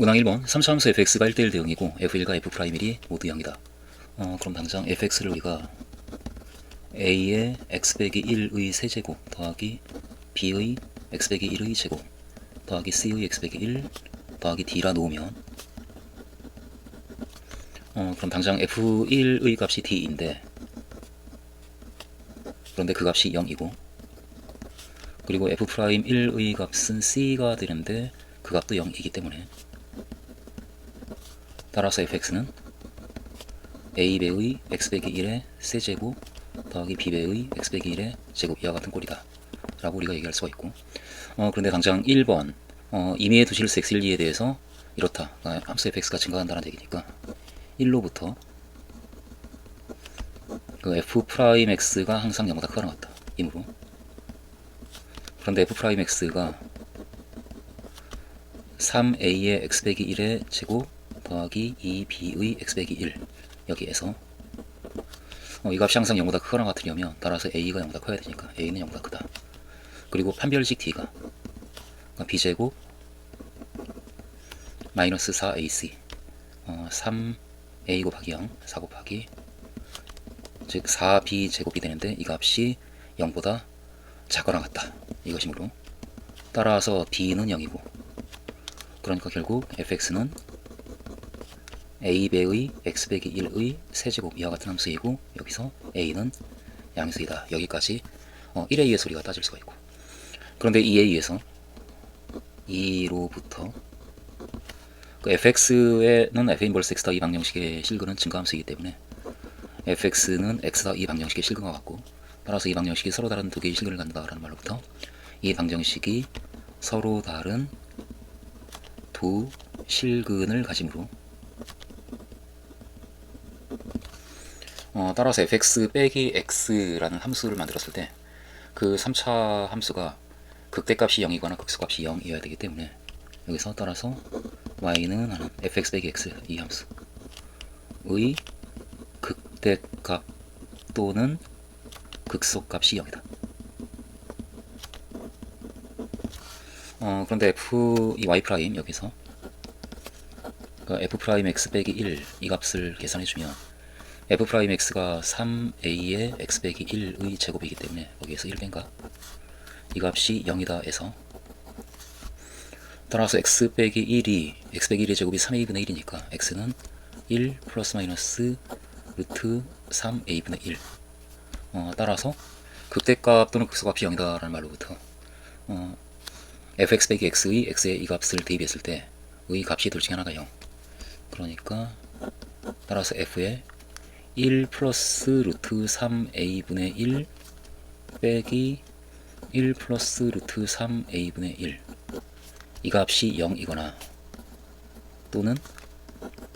문항 1번 3차 함수 fx가 1대1 대응이고 f1과 f'1이 모두 0이다. 그럼 당장 fx를 우리가 a의 x 빼기 1의 세제곱 더하기 b의 x 빼기 1의 제곱 더하기 c의 x 빼기 1 더하기 d라 놓으면 그럼 당장 f1의 값이 d인데 그런데 그 값이 0이고 그리고 f'1의 값은 c가 되는데 그 값도 0이기 때문에 따라서 fx는 a배의 x 빼기 1의 세제곱 더하기 b배의 x 빼기 1의 제곱 이와 같은 꼴이다 라고 우리가 얘기할 수가 있고 그런데 당장 1번 임의의 두실수 x1, 2에 대해서 이렇다. 함수 fx가 증가한다는 얘기니까 1로부터 그 f'x가 항상 0보다 크거나 같다. 이므로 그런데 f'x가 3a의 x 빼기 1의 제곱 더하기 2b의 x 빼기 1 여기에서 이 값이 항상 0보다 크거나 같으려면 따라서 a가 0보다 커야 되니까 a는 0보다 크다. 그리고 판별식 d가 b제곱 마이너스 4ac 3a 곱하기 0 4 곱하기 즉 4b 제곱이 되는데 이 값이 0보다 작거나 같다. 이것이므로 따라서 b는 0이고 그러니까 결국 fx는 a배의 x 빼기 1의 세제곱 이와 같은 함수이고 여기서 a는 양수이다. 여기까지 1에 의해서 우리가 따질 수가 있고 그런데 2에 의해서 2로부터 그 fx에는 f 인버스 x 더하기 방정식의 실근은 증가함수이기 때문에 fx는 x 더하기 방정식의 실근과 같고 따라서 이 방정식이 서로 다른 두 개의 실근을 갖는다라는 말로부터 이 방정식이 서로 다른 두 실근을 가지므로 따라서 fx 빼기 x라는 함수를 만들었을 때 그 3차 함수가 극대값이 0이거나 극소값이 0이어야 되기 때문에 여기서 따라서 y는 하는 fx 빼기 x 이 함수의 극대값 또는 극소값이 0이다. 그런데 이 y' 여기서 f'(x 빼기 1) 이 값을 계산해주면 f'x가 3a의 x 빼기 1의 제곱이기 때문에 여기에서 1 뺀가 이 값이 0이다 해서 따라서 x 빼기 1이 x 빼기 1의 제곱이 3a분의 1이니까 x는 1 플러스 마이너스 루트 3a분의 1 따라서 극대값 또는 극소값이 0이다 라는 말로부터 fx 빼기 x의 x의 이 값을 대입했을 때 의 값이 둘 중에 하나가 0 그러니까 따라서 f의 1 플러스 루트 3a분의 1 빼기 1 플러스 루트 3a분의 1 이 값이 0이거나 또는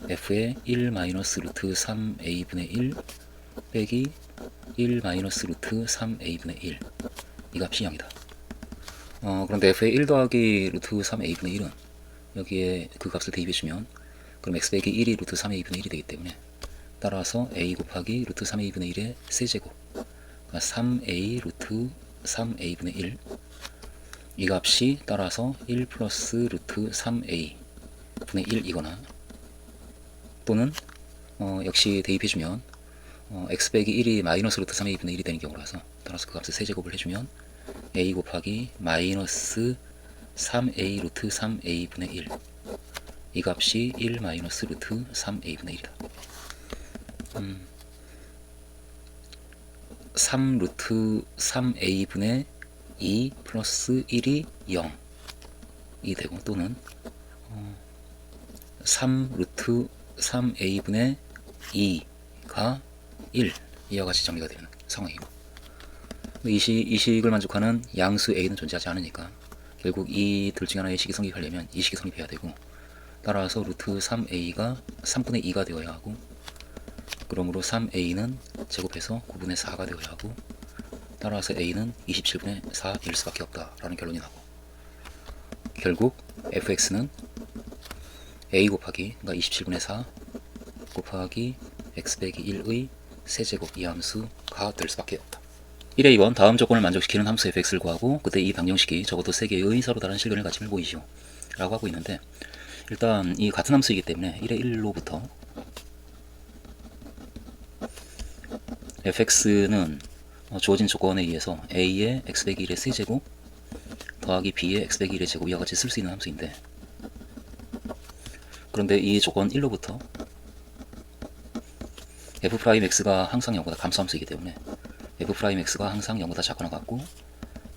f의 1 마이너스 루트 3a분의 1 빼기 1 마이너스 루트 3a분의 1 이 값이 0이다. 그런데 f의 1 더하기 루트 3a분의 1은 여기에 그 값을 대입해주면 그럼 x 빼기 1이 루트 3a분의 1이 되기 때문에 따라서 a 곱하기 루트 3a분의 1의 세제곱 그러니까 3a 루트 3a분의 1 이 값이 따라서 1 플러스 루트 3a 분의 1이거나 또는 역시 대입해주면 x 빼기 1이 마이너스 루트 3a분의 1이 되는 경우라서 따라서 그 값을 세제곱을 해주면 a 곱하기 마이너스 3a 루트 3a분의 1 이 값이 1 마이너스 루트 3a분의 1이다. 3 루트 3a분의 2 플러스 1이 0이 되고 또는 3 루트 3a분의 2가 1 이와 같이 정리가 되는 상황이고 이 식을 만족하는 양수 a는 존재하지 않으니까 결국 이 둘 중에 하나의 식이 성립하려면 이 식이 성립해야 되고 따라서 루트 3a가 3분의 2가 되어야 하고 그러므로 3a는 제곱해서 9분의 4가 되어야 하고 따라서 a는 27분의 4일 수밖에 없다라는 결론이 나고 결국 fx는 a 곱하기 그러니까 27분의 4 곱하기 x 빼기 1의 세제곱 이 함수가 될 수밖에 없다. 1의 2번 다음 조건을 만족시키는 함수 fx를 구하고 그때 이 방정식이 적어도 3개의 서로 다른 실근을 가짐을 보이시오 라고 하고 있는데 일단 이 같은 함수이기 때문에 1의 1로부터 fx는 주어진 조건에 의해서 a의 x 빼기 1의 세제곱 더하기 b의 x 빼기 1의 제곱 이와 같이 쓸 수 있는 함수인데, 그런데 이 조건 1로부터 f'x가 항상 0보다 감소함수이기 때문에 f'x가 항상 0보다 작거나 같고,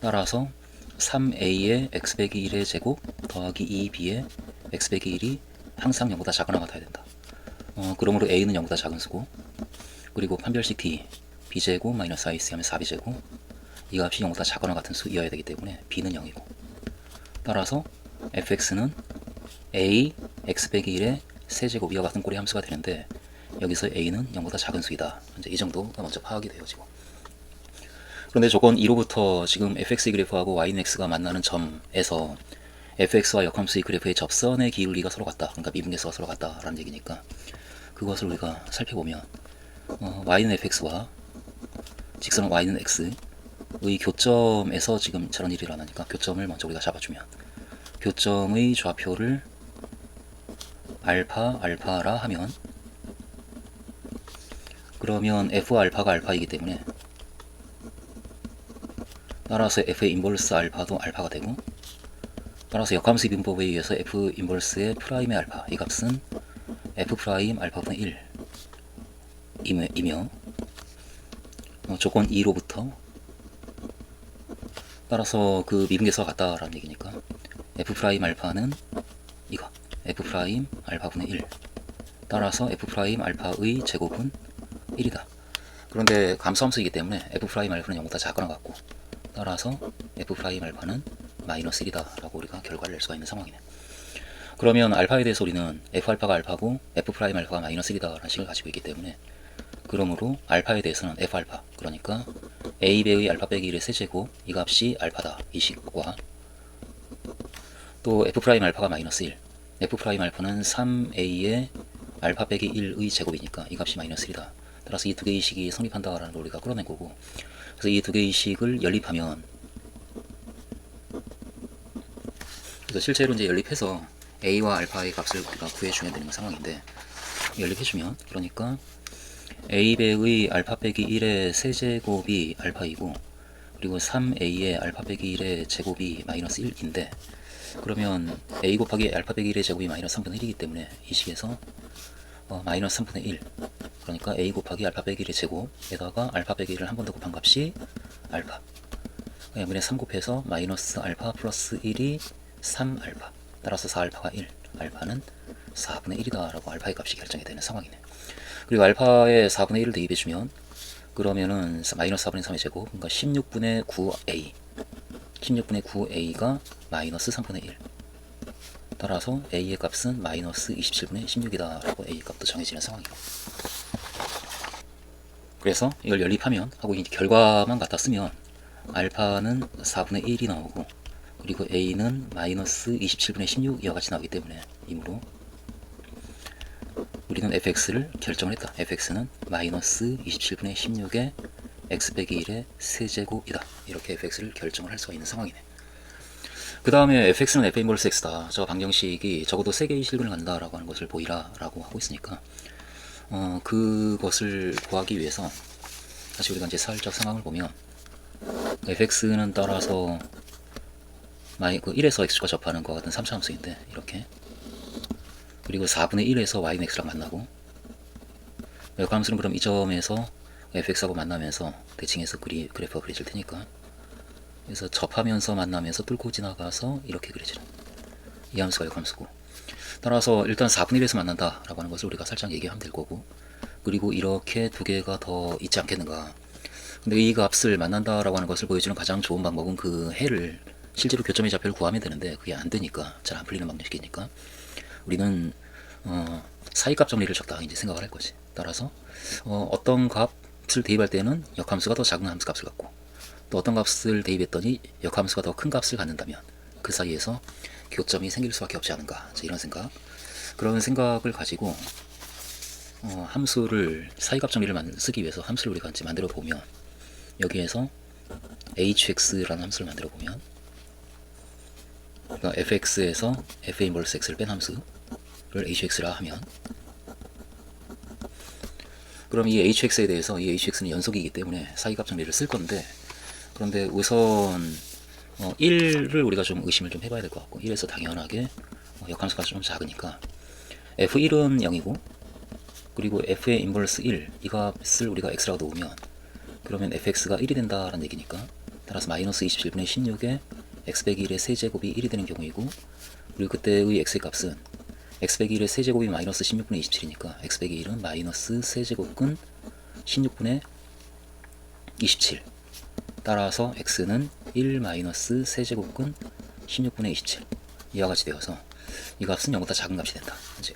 따라서 3a의 x 빼기 1의 제곱 더하기 2b의 x 빼기 1이 항상 0보다 작거나 같아야 된다. 그러므로 a는 0보다 작은 수고, 그리고 판별식 t b제곱 마이너스 ic 하면 4b제곱 이 값이 0보다 작거나 같은 수이어야 되기 때문에 b는 0이고, 따라서 fx는 a x 빼기 1의 세제곱 이와 같은 꼴의 함수가 되는데, 여기서 a는 0보다 작은 수이다. 이제 이 정도가 먼저 파악이 되어지고, 그런데 조건 2로부터 지금 fx의 그래프하고 y는 x가 만나는 점에서 fx와 역함수의 그래프의 접선의 기울기가 서로 같다. 그러니까 미분계수가 서로 같다라는 얘기니까 그것을 우리가 살펴보면 y는 fx와 직선은 y는 x의 교점에서 지금 저런 일이 일어나니까 교점을 먼저 우리가 잡아주면, 교점의 좌표를 알파라 하면, 그러면 f 알파가 알파이기 때문에 따라서 f의 인버스 알파도 알파가 되고, 따라서 역함수 미분법에 의해서 f 인버스의 프라임의 알파 이 값은 f 프라임 알파분의 1이며, 조건 2로부터 따라서 그 미분계수가 같다라는 얘기니까 f 프라임 알파는 이거 f 프라임 알파분의 1, 따라서 f 프라임 알파의 제곱은 1이다. 그런데 감소함수이기 때문에 f 프라임 알파는 0보다 작거나 같고, 따라서 f 프라임 알파는 마이너스 1이다 라고 우리가 결과를 낼 수가 있는 상황이네. 그러면 알파에 대해서 우리는 f 알파가 알파고 f 프라임 알파가 마이너스 1이다 라는 식을 가지고 있기 때문에, 그러므로 알파에 대해서는 f 알파, 그러니까 a배의 알파 빼기 1의 세제곱 이 값이 알파다 이 식과, 또 f 프라임 알파가 마이너스 1, f 프라임 알파는 3a의 알파 빼기 1의 제곱이니까 이 값이 마이너스 1이다. 따라서 이 두 개의 식이 성립한다라는 걸 우리가 끌어낸 거고, 그래서 이 두 개의 식을 연립하면, 그래서 실제로 이제 연립해서 a와 알파의 값을 우리가 구해주면 되는 상황인데, 연립해주면, 그러니까 a배의 알파 빼기 1의 세제곱이 알파이고, 그리고 3a의 알파 빼기 1의 제곱이 마이너스 1인데, 그러면 a 곱하기 알파 빼기 1의 제곱이 마이너스 3분의 1이기 때문에 이 식에서 마이너스 3분의 1, 그러니까 a 곱하기 알파 빼기 1의 제곱에다가 알파 빼기 1을 한 번 더 곱한 값이 알파, 그냥 3 곱해서 마이너스 알파 플러스 1이 3알파, 따라서 4알파가 1, 알파는 4분의 1이다 라고 알파의 값이 결정이 되는 상황이네. 그리고 알파에 4분의 1을 대입해주면, 그러면은 마이너스 4분의 3의 제곱, 그러니까 16분의 9a, 16분의 9a가 마이너스 3분의 1, 따라서 a의 값은 마이너스 27분의 16이다 라고 a 값도 정해지는 상황이고, 그래서 이걸 연립하면 하고 이제 결과만 갖다 쓰면 알파는 4분의 1이 나오고, 그리고 a는 마이너스 27분의 16 이와 같이 나오기 때문에, 이므로 우리는 fx를 결정을 했다. fx는 마이너스 27분의 16의 x 빼기 1의 세제곱이다. 이렇게 fx를 결정을 할 수가 있는 상황이네. 그 다음에 fx는 f 인버스 x다. 저 방정식이 적어도 3개의 실근을 갖는다라고 하는 것을 보이라 라고 하고 있으니까, 그것을 구하기 위해서 다시 우리가 이제 살짝 상황을 보면, fx는 따라서 그 1에서 x가 접하는 것과 같은 3차 함수인데 이렇게, 그리고 4분의 1에서 y는 x랑 만나고, 역함수는 그럼 이 점에서 fx하고 만나면서 대칭해서 그래프가 그려질 테니까, 그래서 접하면서 만나면서 뚫고 지나가서 이렇게 그려지는 이 함수가 역함수고, 따라서 일단 4분의 1에서 만난다 라고 하는 것을 우리가 살짝 얘기하면 될 거고, 그리고 이렇게 두 개가 더 있지 않겠는가. 근데 이 값을 만난다 라고 하는 것을 보여주는 가장 좋은 방법은 그 해를 실제로 교점의 좌표를 구하면 되는데, 그게 안 되니까, 잘 안 풀리는 방식이니까 우리는 사이값 정리를 적다 이제 생각을 할 거지. 따라서 어떤 값을 대입할 때는 역함수가 더 작은 함수 값을 갖고, 또 어떤 값을 대입했더니 역함수가 더 큰 값을 갖는다면 그 사이에서 교점이 생길 수밖에 없지 않은가, 이런 생각, 그런 생각을 가지고 함수를 사이값 정리를 쓰기 위해서 함수를 우리가 이제 만들어 보면, 여기에서 hx라는 함수를 만들어 보면, 그러니까 fx에서 f 인버스 x를 뺀 함수, hx라 하면, 그럼 이 hx에 대해서 이 hx는 연속이기 때문에 사이값 정리를 쓸 건데, 그런데 우선 1을 우리가 좀 의심을 좀 해봐야 될 것 같고, 1에서 당연하게 역함수가 좀 작으니까 f1은 0이고, 그리고 f의 인버스 1, 이 값을 우리가 x라고 놓으면 그러면 fx가 1이 된다라는 얘기니까, 따라서 마이너스 27분의 16에 x 빼기 1의 세제곱이 1이 되는 경우이고, 그리고 그때의 x의 값은 x 빼기 1의 세제곱이 마이너스 16분의 27이니까 x 빼기 1은 마이너스 세제곱근 16분의 27, 따라서 x는 1 마이너스 세제곱근 16분의 27, 이와 같이 되어서 이 값은 0보다 작은 값이 된다. 이제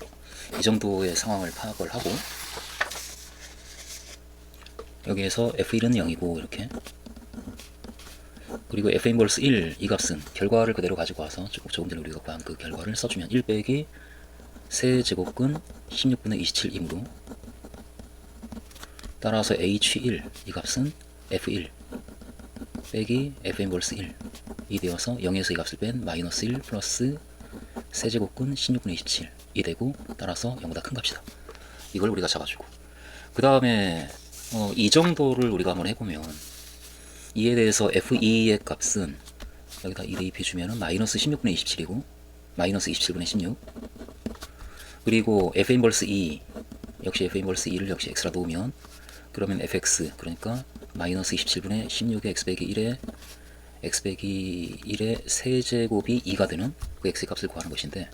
이 정도의 상황을 파악을 하고, 여기에서 f1은 0이고 이렇게, 그리고 f 인버스 1, 이 값은 결과를 그대로 가지고 와서 조금 전에 우리가 구한 그 결과를 써주면 1 빼기 세제곱근 16분의 27이므로, 따라서 h1, 이 값은 f1 빼기 f 인버스 1이 되어서 0에서 이 값을 뺀 마이너스 1 플러스 세제곱근 16분의 27이 되고, 따라서 0보다 큰 값이다. 이걸 우리가 잡아주고, 그 다음에 이 정도를 우리가 한번 해보면, 이에 대해서 f2의 값은 여기다 2 대입해주면 마이너스 16분의 27이고 마이너스 27분의 16, 그리고 f 인버스 2 역시 f 인버스 2를 역시 x라 놓으면 그러면 fx, 그러니까 마이너스 27분의 16의 x 빼기 1의 x 빼기 1의 세제곱이 2가 되는 그 x의 값을 구하는 것인데,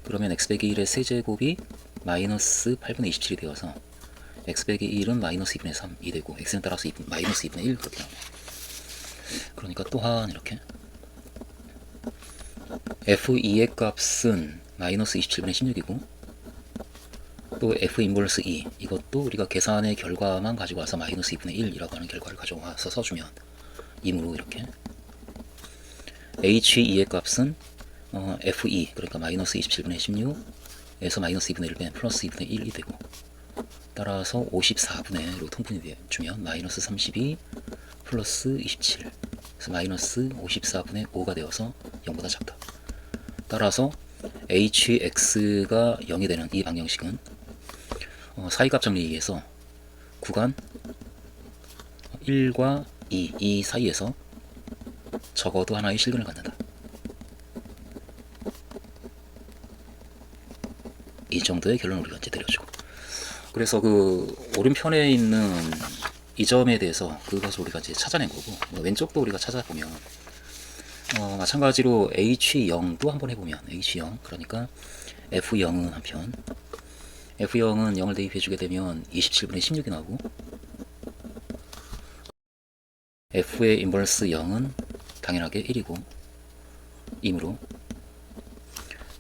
그러면 x 빼기 1의 세제곱이 마이너스 8분의 27이 되어서 x 빼기 1은 마이너스 2분의 3이 되고, x는 따라서 마이너스 2분의 1 그렇게 나오네요. 그러니까 또한 이렇게 f2의 값은 마이너스 27분의 16이고, 또 f 인버스 2, 이것도 우리가 계산의 결과만 가지고 와서 마이너스 2분의 1이라고 하는 결과를 가져와서 써주면 이므로 이렇게 h2의 값은 f2, 그러니까 마이너스 27분의 16에서 마이너스 2분의 1뺀 플러스 2분의 1이 되고, 따라서 54분의 1로 통분이 주면 마이너스 32 플러스 27, 그래서 마이너스 54분의 5가 되어서 0보다 작다. 따라서 hx가 0이 되는 이 방정식은 사이값 정리에 의해서 구간 1과 2, 이 사이에서 적어도 하나의 실근을 갖는다. 이 정도의 결론을 우리가 이제 내려주고, 그래서 그 오른편에 있는 이 점에 대해서 그것을 우리가 이제 찾아낸 거고, 왼쪽도 우리가 찾아보면 마찬가지로 h0도 한번 해보면 h0, 그러니까 f0은 한편 f0은 0을 대입해주게 되면 27분의 16이 나오고, f의 인버스 0은 당연하게 1이고 이므로,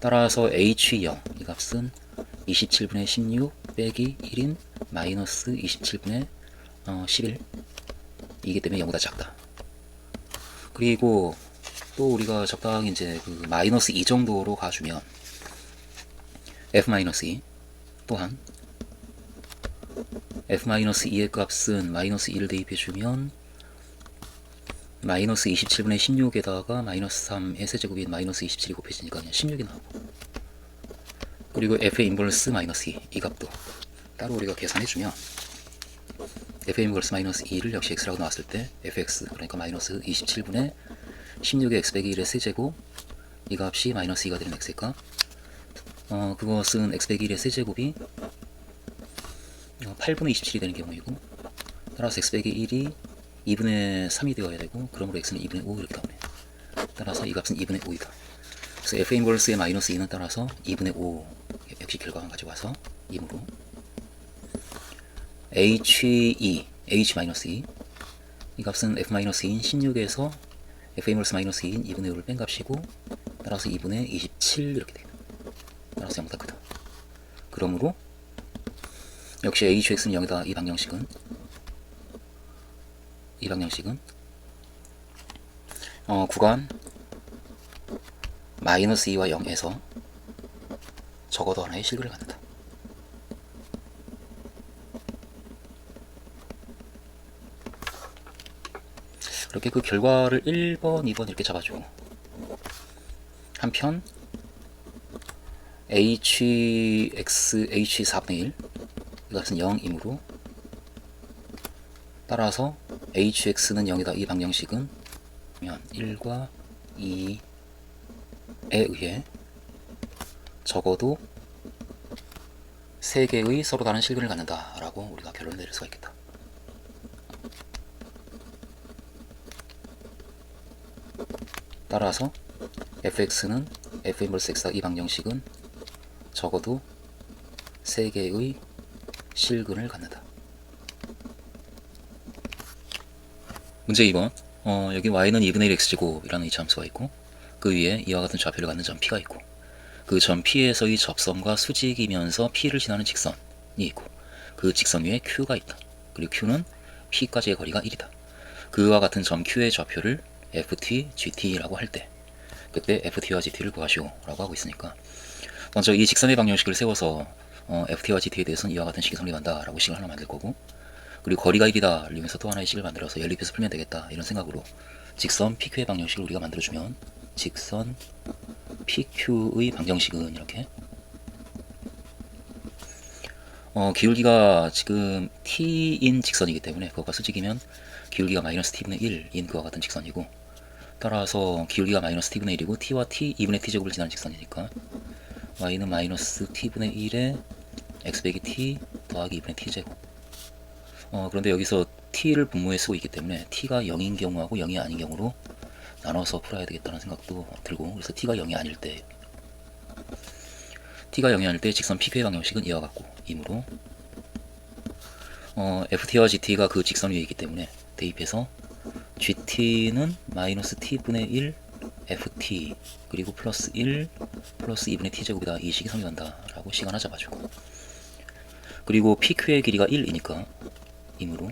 따라서 h0, 이 값은 27분의 16 빼기 1인 마이너스 27분의 11 이기 때문에 0보다 작다. 그리고 또 우리가 적당히 이제 그 마이너스 2 정도로 가주면 f-2 또한 f-2의 값은 마이너스 2를 대입해주면 마이너스 27분의 16에다가 마이너스 3의 세제곱인 마이너스 27이 곱해지니까 그냥 16이 나오고, 그리고 f 인버스 마이너스 2, 이 값도 따로 우리가 계산해주면 f 인버스 마이너스 2를 역시 x라고 나왔을 때 fx, 그러니까 마이너스 27분의 16의 x 빼기 1의 세제곱, 이 값이 마이너스 2가 되는 x의 값, 그것은 x 빼기 1의 세제곱이 8분의 27이 되는 경우이고, 따라서 x 빼기 1이 2분의 3이 되어야 되고, 그러므로 x는 2분의 5 이렇게 나오네요. 따라서 이 값은 2분의 5이다. 그래서 f 인버스의 마이너스 2는 따라서 2분의 5 역시 결과만 가지고 와서 이므로 h2, h-2, 이 값은 f-2인 16에서 f 인버스 마이너스 2인 2분의 5를 뺀 값이고, 따라서 2분의 27 이렇게 됩니다. 따라서 0보다 크다. 그러므로 역시 hx는 0이다. 이 방정식은 구간 마이너스 2와 0에서 적어도 하나의 실근을 갖는다. 이렇게 그 결과를 1번, 2번 이렇게 잡아주고, 한편 hx h4분의 1 이것은 0이므로 따라서 hx는 0이다. 이 방정식은 1과 2에 의해 적어도 3개의 서로 다른 실근을 갖는다 라고 우리가 결론을 내릴 수가 있겠다. 따라서 fx는 f 인버스 x다. 이 방정식은 적어도 3개의 실근을 갖는다. 문제 2번. 여기 y는 2분의 1 x제곱이라는 이 함수가 있고 그 위에 이와 같은 좌표를 갖는 점 p가 있고 그 점 p에서의 접선과 수직이면서 p를 지나는 직선이 있고 그 직선 위에 q가 있다. 그리고 q는 p까지의 거리가 1이다. 그와 같은 점 q의 좌표를 ft, gt라고 할 때 그때 ft와 gt를 구하시오 라고 하고 있으니까 먼저 이 직선의 방정식을 세워서 ft와 gt에 대해서는 이와 같은 식이 성립한다 라고 식을 하나 만들 거고 그리고 거리가 1이다 이러면서 또 하나의 식을 만들어서 연립해서 풀면 되겠다 이런 생각으로 직선 PQ의 방정식을 우리가 만들어주면 직선 PQ의 방정식은 이렇게 기울기가 지금 t인 직선이기 때문에 그것과 수직이면 기울기가 마이너스 t분의 1인 그와 같은 직선이고 따라서 기울기가 마이너스 t분의 1이고 t와 t 2분의 t제곱을 지나는 직선이니까 y는 마이너스 t분의 1에 x 빼기 t 더하기 2분의 t제곱 그런데 여기서 t를 분모에 쓰고 있기 때문에 t가 0인 경우하고 0이 아닌 경우로 나눠서 풀어야 되겠다는 생각도 들고 그래서 t가 0이 아닐 때 직선 PQ의 방정식은 이와 같고 이므로 ft와 gt가 그 직선 위에 있기 때문에 대입해서 gt는 마이너스 t분의 1 ft 그리고 플러스 1 플러스 2분의 t제곱이다. 이 식이 성립한다 라고 식 하나 잡아주고 그리고 PQ의 길이가 1이니까 이므로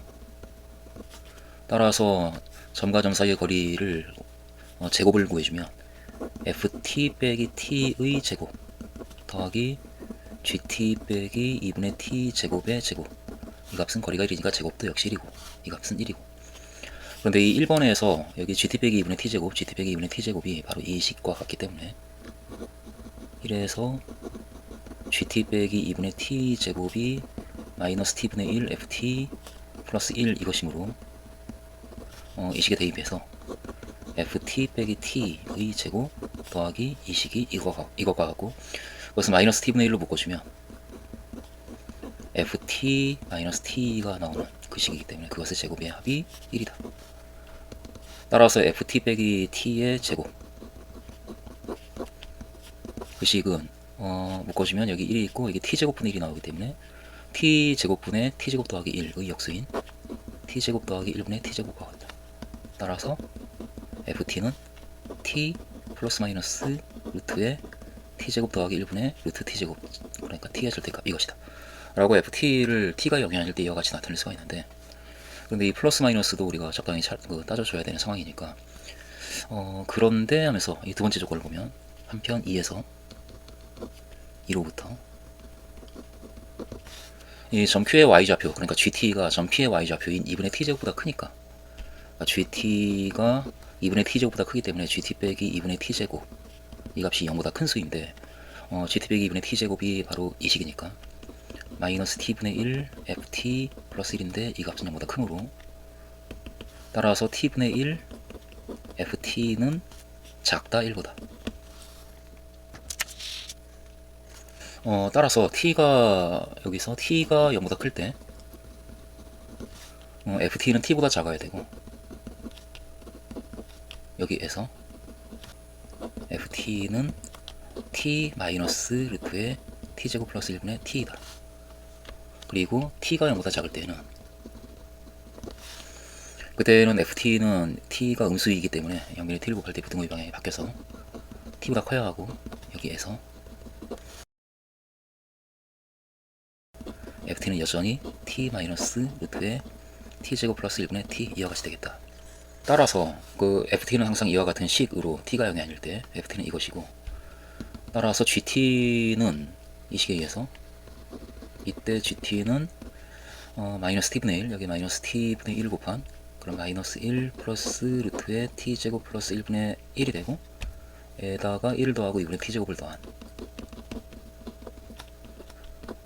따라서 점과 점 사이의 거리를 제곱을 구해주면 ft 빼기 t의 제곱 더하기 gt 빼기 2분의 t 제곱의 제곱 이 값은 거리가 1이니까 제곱도 역시 1이고 이 값은 1이고 그런데 이 1번에서 여기 gt 빼기 2분의 t제곱 gt 빼기 2분의 t제곱이 바로 이 식과 같기 때문에 1에서 gt 빼기 2분의 t제곱이 마이너스 t분의 1 ft 플러스 1 이것이므로 이 식에 대입해서 ft 빼기 t의 제곱 더하기 이 식이 이거가 같고 그것은 마이너스 t분의 1로 묶어주면 ft 마이너스 t가 나오는 그 식이기 때문에 그것의 제곱의 합이 1이다. 따라서 ft 빼기 t의 제곱 그 식은 묶어주면 여기 1이 있고 여기 t제곱분의 1이 나오기 때문에 t제곱분의 t제곱 더하기 1의 역수인 t제곱 더하기 1분의 t제곱과 같다. 따라서 ft는 t 플러스 마이너스 루트의 t제곱 더하기 1분의 루트 t제곱 그러니까 t의 절대값 이것이다 라고 ft를 t가 0이 아닐 때 이와 같이 나타낼 수가 있는데 근데 이 플러스 마이너스도 우리가 적당히 따져줘야 되는 상황이니까 그런데 하면서 이 두 번째 조건을 보면 한편 2에서 2로부터 이 점 Q의 y좌표 그러니까 GT가 점 P의 y좌표인 2분의 t제곱보다 크니까 GT가 2분의 t제곱보다 크기 때문에 GT 빼기 2분의 t제곱 이 값이 0보다 큰 수인데 GT 빼기 2분의 t제곱이 바로 이 식이니까 마이너스 t분의 1 ft 플러스 1인데 이 값은 0보다 크므로 따라서 t분의 1 ft는 작다 1보다 따라서 t가 여기서 t가 0보다 클 때 ft는 t보다 작아야 되고 여기에서 ft는 t 마이너스 루트의 t제곱 플러스 1분의 t이다. 그리고 t가 0보다 작을 때는 그때는 ft는 t가 음수이기 때문에 0분의 t를 곱할 때 부등호의 방향이 바뀌어서 t보다 커야 하고 여기에서 ft는 여전히 t 마이너스 루트의 t제곱 플러스 1분의 t 이와 같이 되겠다. 따라서 그 ft는 항상 이와 같은 식으로 t가 0이 아닐 때 ft는 이것이고 따라서 gt는 이 식에 의해서 이때 gt는 마이너스 t분의 1 여기 마이너스 t분의 1 곱한 그럼 마이너스 1 플러스 루트의 t제곱 플러스 1분의 1이 되고 에다가 1을 더하고 2분의 t제곱을 더한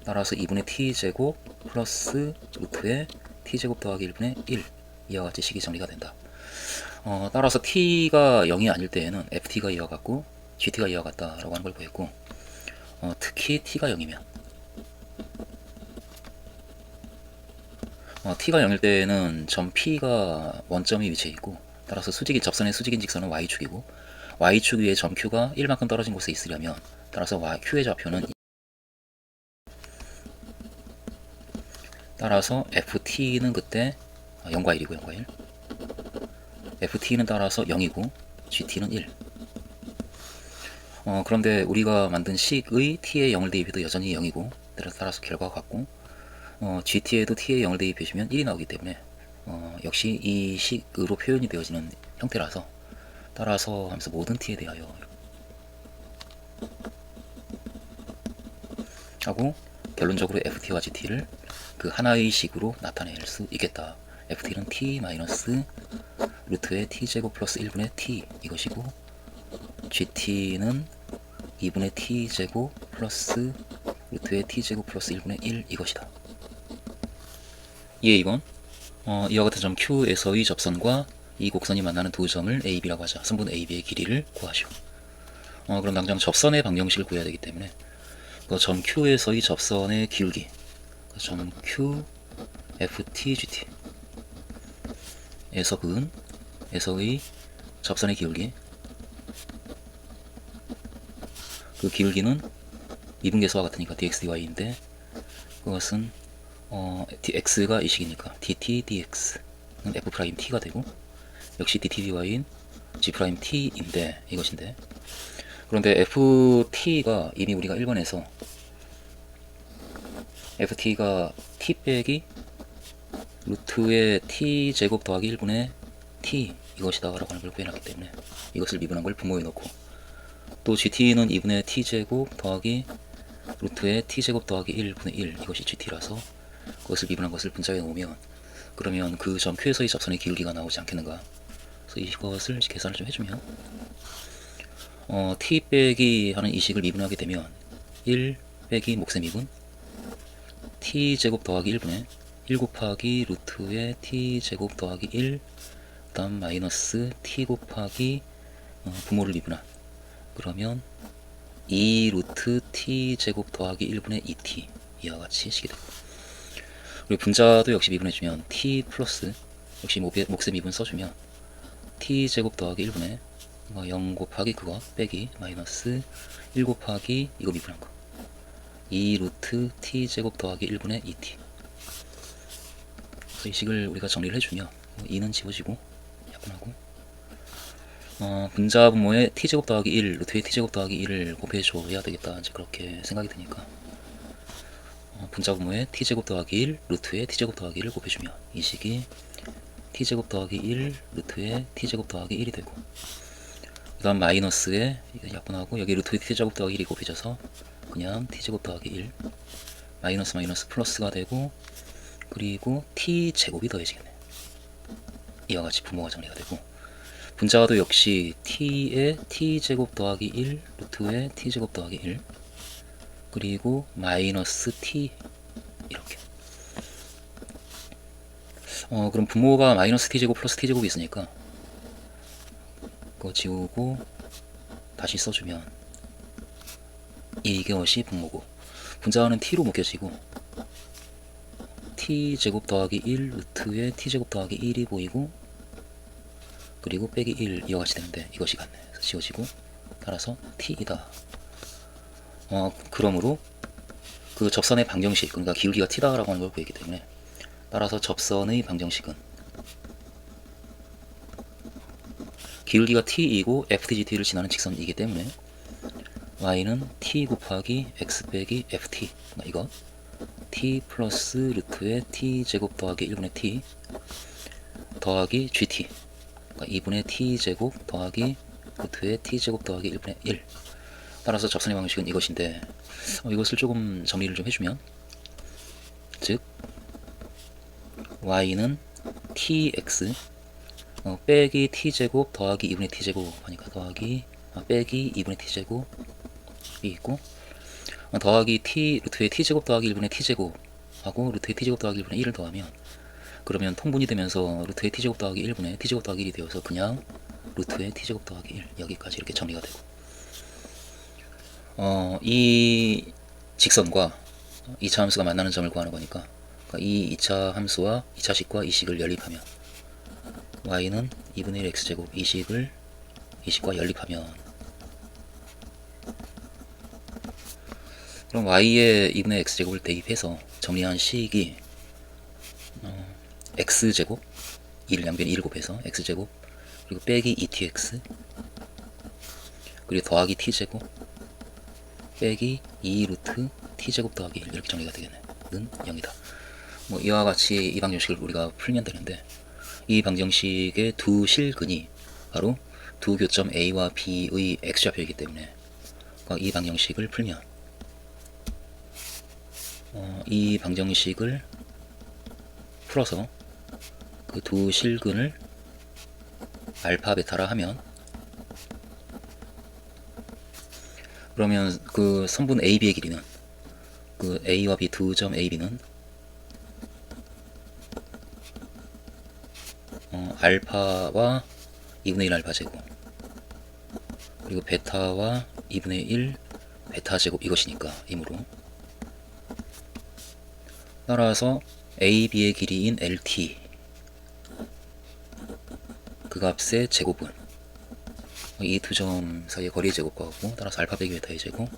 따라서 2분의 t제곱 플러스 루트의 t제곱 더하기 1분의 1 이와 같이 식이 정리가 된다. 따라서 t가 0이 아닐 때에는 ft가 이와 같고 gt가 이와 같다라고 하는 걸 보였고, 특히 t가 0이면 t가 0일 때에는 점 p가 원점이 위치해 있고, 따라서 접선의 수직인 직선은 y축이고, y축 위에 점 q가 1만큼 떨어진 곳에 있으려면 따라서 q의 좌표는, 따라서 ft는 그때 0과 1이고 0과 1, ft는 따라서 0이고 gt는 1. 그런데 우리가 만든 식의 t에 0을 대입해도 여전히 0이고, 따라서 결과가 같고, gt에도 t에 0을 대입해주면 1이 나오기 때문에 역시 이 식으로 표현이 되어지는 형태라서, 따라서 하면서 모든 t에 대하여 하고, 결론적으로 ft와 gt를 그 하나의 식으로 나타낼 수 있겠다. ft는 t 마이너스 루트의 t제곱 플러스 1분의 t 이것이고, gt는 2분의 t제곱 플러스 루트의 t제곱 플러스 1분의 1 이것이다. 예, 이건 이와 같은 점 Q에서의 접선과 이 곡선이 만나는 두 점을 A, B라고 하자. 선분 A, B의 길이를 구하시오. 그럼 당장 접선의 방정식을 구해야 되기 때문에 그 점 Q에서의 접선의 기울기, 점 Q, FT, GT 에서의 접선의 기울기, 그 기울기는 미분계수와 같으니까 dx, dy인데 그것은 x가 이 식이니까 dt, dx는 f't가 되고, 역시 dt, dy인 g't인데 이것인데, 그런데 ft가 이미 우리가 1번에서 ft가 t 빼기 루트의 t제곱 더하기 1분의 t 이것이다 라고 하는 걸 구해놨기 때문에 이것을 미분한 걸 분모에 넣고, 또 gt는 2분의 t제곱 더하기 루트의 t제곱 더하기 1분의 1 이것이 gt라서 그것을 미분한 것을 분자에 넣으면, 그러면 그 점 Q에서의 접선의 기울기가 나오지 않겠는가. 그래서 이것을 계산을 좀 해주면 t 빼기 하는 이 식을 미분하게 되면 1 빼기 몫의 미분 t제곱 더하기 1분의 1 곱하기 루트의 t제곱 더하기 1, 그 다음 마이너스 t 곱하기 분모를 미분한, 그러면 2 루트 t제곱 더하기 1분의 2t 이와 같이 식이 되고, 그리고 분자도 역시 미분해주면 t 플러스 역시 몫의 미분 써주면 t제곱 더하기 1분의 0 곱하기 그거 빼기 마이너스 1 곱하기 이거 미분한 거 2 루트 t제곱 더하기 1분의 2t. 그래서 이 식을 우리가 정리를 해주면 2는 지워지고 약분하고, 분자 분모에 t제곱 더하기 1 루트의 t제곱 더하기 1을 곱해줘야 되겠다, 이제 그렇게 생각이 드니까 분자 분모에 t제곱 더하기 1 루트의 t제곱 더하기 1을 곱해주면 이 식이 t제곱 더하기 1 루트의 t제곱 더하기 1이 되고, 그 다음 마이너스에 약분하고 여기 루트의 t제곱 더하기 1이 곱해져서 그냥 t제곱 더하기 1 마이너스 마이너스 플러스가 되고, 그리고 t제곱이 더해지겠네. 이와 같이 분모가 정리가 되고, 분자도 역시 t의 t제곱 더하기 1 루트의 t제곱 더하기 1 그리고 마이너스 t 이렇게. 그럼 분모가 마이너스 t제곱 플러스 t제곱이 있으니까 그거 지우고 다시 써주면 이것이 분모고, 분자는 t로 묶여지고 t제곱 더하기 1 루트의 t제곱 더하기 1이 보이고, 그리고 빼기 1 이와 같이 되는데 이것이 같네. 그래서 지워지고, 따라서 t이다. 그러므로 그 접선의 방정식, 그러니까 기울기가 t다라고 하는 걸 구했기 때문에, 따라서 접선의 방정식은 기울기가 t이고 ftgt를 지나는 직선이기 때문에 y는 t 곱하기 x 빼기 ft, 이거 t 플러스 루트의 t제곱 더하기 1분의 t 더하기 gt, 그러니까 2분의 t제곱 더하기 루트의 t제곱 더하기 1분의 1. 따라서 접선의 방식은 이것인데, 이것을 조금 정리를 좀 해주면, 즉 y는 tx 빼기 t제곱 더하기 2분의 t제곱 하니까 빼기 2분의 t제곱이 있고, 더하기 t 루트의 t제곱 더하기 1분의 t제곱 하고 루트의 t제곱 더하기 1분의 1을 더하면, 그러면 통분이 되면서 루트의 t제곱 더하기 1분의 t제곱 더하기 1이 되어서 그냥 루트의 t제곱 더하기 1, 여기까지 이렇게 정리가 되고, 이 직선과 2차 함수가 만나는 점을 구하는 거니까, 이 2차 함수와 2차 식과 이 식을 연립하면 y는 2분의 1 x제곱, 이 식과 연립하면, 그럼 y의 2분의 x제곱을 대입해서 정리한 식이 x제곱 1 양변 1 곱해서 x제곱, 그리고 빼기 2tx, 그리고 더하기 t제곱 빼기 2 루트 t제곱 더하기 1, 이렇게 정리가 되겠네. 는 0이다. 뭐 이와 같이 이 방정식을 우리가 풀면 되는데, 이 방정식의 두 실근이 바로 두 교점 A와 B의 x좌표이기 때문에, 이 방정식을 풀면 이 방정식을 풀어서 그 두 실근을 알파 베타라 하면, 그러면 그 선분 AB의 길이는, 그 A와 B 두 점 AB는 알파와 2분의 1 알파 제곱, 그리고 베타와 2분의 1 베타 제곱, 이것이니까 이므로, 따라서 AB의 길이인 LT 그 값의 제곱은 이 두 점 사이의 거리의 제곱과 같고, 따라서 알파 빼기 베타의 제곱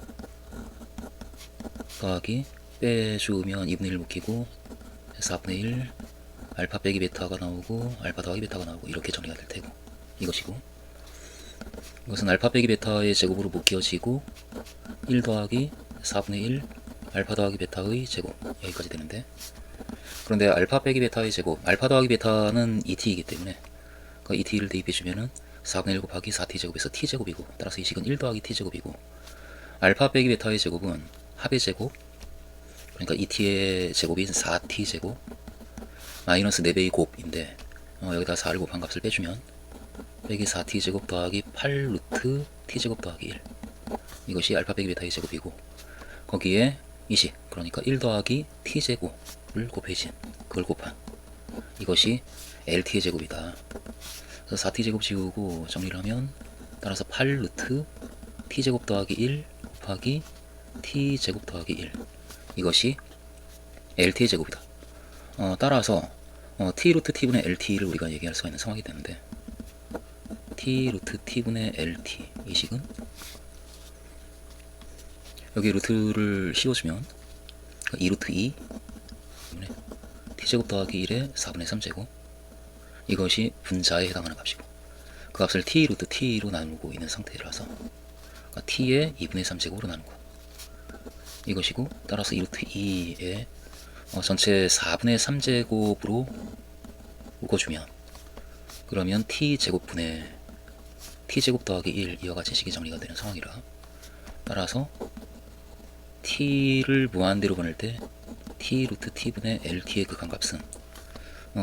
더하기 빼주면 2분의 1 묶이고 4분의 1 알파 빼기 베타가 나오고 알파 더하기 베타가 나오고, 이렇게 정리가 될 테고, 이것이고, 이것은 알파 빼기 베타의 제곱으로 묶여지고 1 더하기 4분의 1 알파 더하기 베타의 제곱, 여기까지 되는데, 그런데 알파 빼기 베타의 제곱, 알파 더하기 베타는 2t이기 때문에 그 2t를 대입해주면은 4분의 1 곱하기 4t제곱에서 t제곱이고, 따라서 이 식은 1 더하기 t제곱이고, 알파 빼기 베타의 제곱은 합의 제곱, 그러니까 2t의 제곱이 4t제곱 마이너스 4배의 곱인데, 여기다 4를 곱한 값을 빼주면 빼기 4t제곱 더하기 8 루트 t제곱 더하기 1, 이것이 알파 빼기 베타의 제곱이고, 거기에 이 식, 그러니까 1 더하기 t제곱을 곱해진, 그걸 곱한, 이것이 LT의 제곱이다. 그래서 4t제곱 지우고 정리를 하면, 따라서 8 루트 t제곱 더하기 1 곱하기 t제곱 더하기 1, 이것이 LT의 제곱이다. 따라서 t 루트 t분의 LT를 우리가 얘기할 수가 있는 상황이 되는데, t 루트 t분의 LT, 이 식은 여기 루트를 씌워주면 2 루트 2 t제곱 더하기 1의 4분의 3제곱, 이것이 분자에 해당하는 값이고, 그 값을 t 루트 t로 나누고 있는 상태라서 t의 2분의 3제곱으로 나누고, 이것이고, 따라서 2 루트 2의 전체 4분의 3제곱으로 묶어주면, 그러면 t제곱분의 t제곱 더하기 1, 이와 같이 식이 정리가 되는 상황이라, 따라서 t를 무한대로 보낼 때 t 루트 t분의 LT의 극한값은,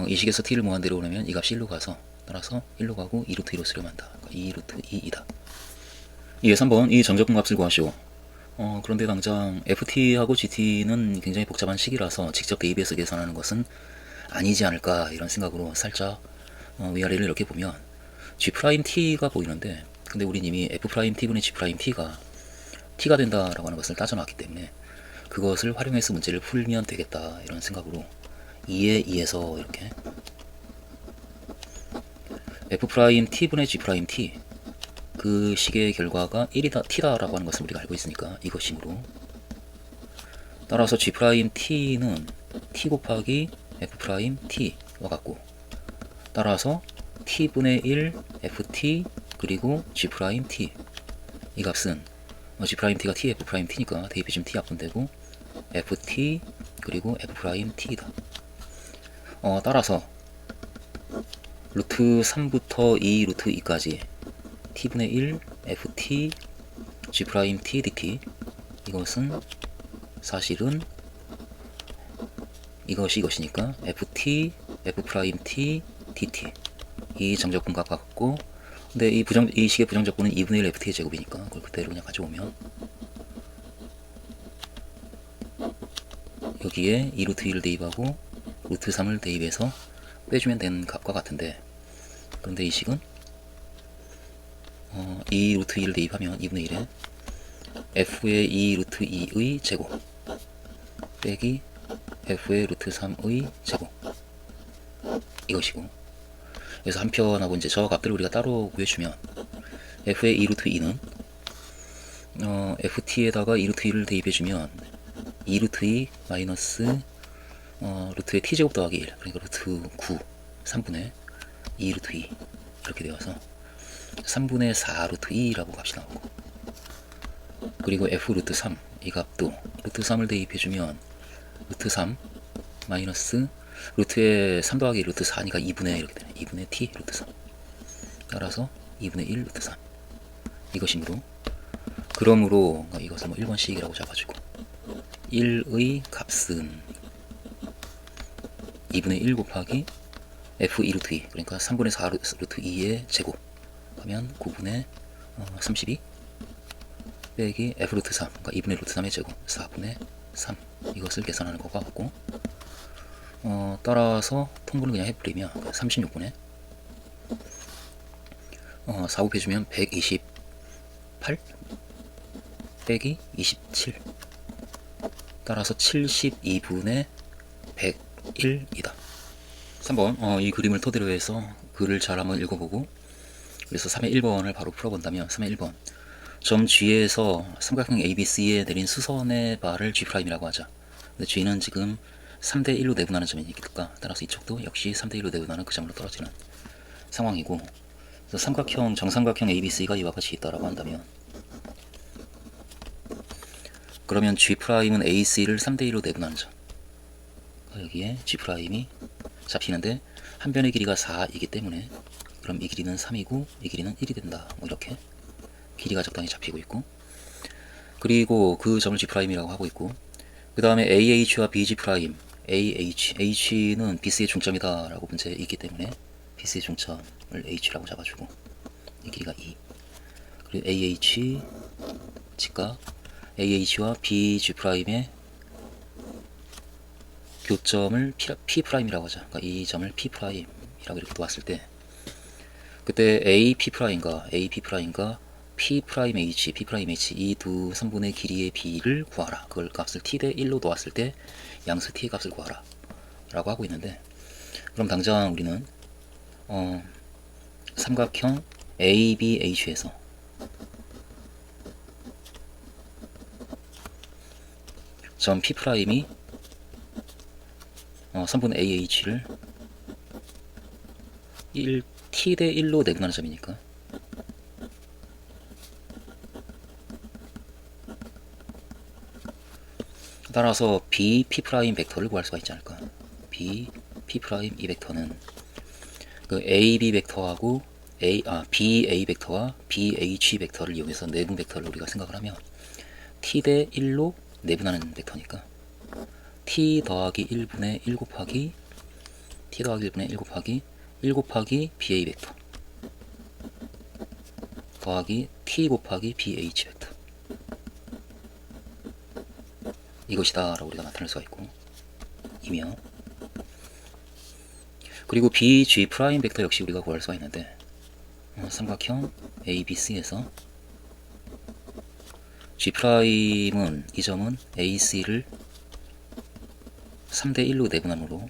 이 식에서 t를 무한대로 보내면 이 값이 1로 가서, 따라서 1로 가고 2 루트 2로 수렴한다. 그러니까 2 루트 2이다. 이에 3번 이 정적분 값을 구하시오. 그런데 당장 ft하고 gt는 굉장히 복잡한 식이라서 직접 대입해서 계산하는 것은 아니지 않을까, 이런 생각으로 살짝 위아래를 이렇게 보면 g't가 보이는데, 근데 우린 이미 f't분의 g't가 t가 된다라고 하는 것을 따져놨기 때문에 그것을 활용해서 문제를 풀면 되겠다, 이런 생각으로 2에 2에서 이렇게 f't분의 g't, 그 식의 결과가 1이다, t다라고 하는 것을 우리가 알고 있으니까 이것이므로, 따라서 g't는 t 곱하기 f't와 같고, 따라서 t분의 1 ft 그리고 g't, 이 값은 g't가 t f't니까 대입해주면 t 약분되고 ft 그리고 f't이다. 따라서 루트 3부터 2 루트 2까지 t분의 1 ft g't dt, 이것은 사실은 이것이니까 ft f't dt, 이 정적분과 같고, 근데 이 식의 부정적분은 2분의 1 ft의 제곱이니까 그걸 그대로 그냥 가져오면 여기에 2 루트 2를 대입하고 루트 3을 대입해서 빼주면 되는 값과 같은데, 그런데 이 식은 2 루트 2를 대입하면 2분의 1에 f의 2 루트 2의 제곱 빼기 f의 루트 3의 제곱 이것이고, 그래서 한편하고 이제 저 값들을 우리가 따로 구해주면 f의 2 루트 2는 ft에다가 2 루트 2를 대입해주면 2 루트 2 마이너스 루트의 t제곱 더하기 1, 그러니까 루트 9 3분의 2 루트 2 이렇게 되어서 3분의 4 루트 2라고 값이 나오고, 그리고 f 루트 3 이 값도 루트 3을 대입해주면 루트 3 마이너스 루트에 3 더하기 루트 4니까 2분의 이렇게 되네. 2분의 t 루트 3 따라서 2분의 1 루트 3 이것이므로, 그러므로 이것을 뭐 1번씩이라고 잡아주고 1의 값은 2분의 1 곱하기 f 2 루트 2, 그러니까 3분의 4 루트 2의 제곱 하면 9분의 32 빼기 f 루트 3, 그러니까 2분의 루트 3의 제곱 4분의 3 이것을 계산하는 것과 같고, 따라서 통분을 그냥 해버리면 36분의 4 곱해주면 128 빼기 27 따라서 72분의 101이다. 3번 이 그림을 토대로 해서 글을 잘 한번 읽어보고, 그래서 3의 1번을 바로 풀어본다면 3의 1번 점 G에서 삼각형 ABC에 내린 수선의 발을 G'이라고 하자. 근데 G는 지금 3대 1로 내분하는 점이니까 따라서 이쪽도 역시 3대 1로 내분하는 그 점으로 떨어지는 상황이고, 그래서 삼각형 정삼각형 ABC가 이와 같이 있다라고 한다면, 그러면 G'은 AC를 3대 1로 내분하는 점, 여기에 G'이 잡히는데 한 변의 길이가 4이기 때문에 그럼 이 길이는 3이고 이 길이는 1이 된다. 뭐 이렇게 길이가 적당히 잡히고 있고, 그리고 그 점을 G'이라고 하고 있고, 그 다음에 AH와 BG', H는 BC의 중점이다 라고 문제에 있기 때문에 BC의 중점을 H라고 잡아주고 이 길이가 2, 그리고 AH 직각 AH와 BG'의 교점을 P'이라고 하자. 그러니까 이 점을 P'이라고 이렇게 놓았을 때, 그때 AP'과 P'H, P'H 이 두 선분의 길이의 비를 구하라. 그걸 값을 t 대 1로 놓았을 때 양수 t의 값을 구하라 라고 하고 있는데, 그럼 당장 우리는 삼각형 ABH에서 점 P'이 선분 AH를 t 대 1로 내분하는 점이니까 따라서 B, P' 벡터를 구할 수가 있지 않을까. B, P' 이 벡터는 그 AB 벡터하고 BA 벡터와 BH 벡터를 이용해서 내분 벡터를 우리가 생각을 하면 T 대 1로 내분하는 벡터니까 T 더하기 1분의 1 곱하기 T 더하기 1분의 1 곱하기 1 곱하기 BA 벡터 더하기 T 곱하기 BH 벡터 이것이다 라고 우리가 나타낼 수가 있고, 이며 그리고 BG' 벡터 역시 우리가 구할 수가 있는데, 삼각형 ABC에서 G'은 이 점은 AC를 3대 1로 내분함으로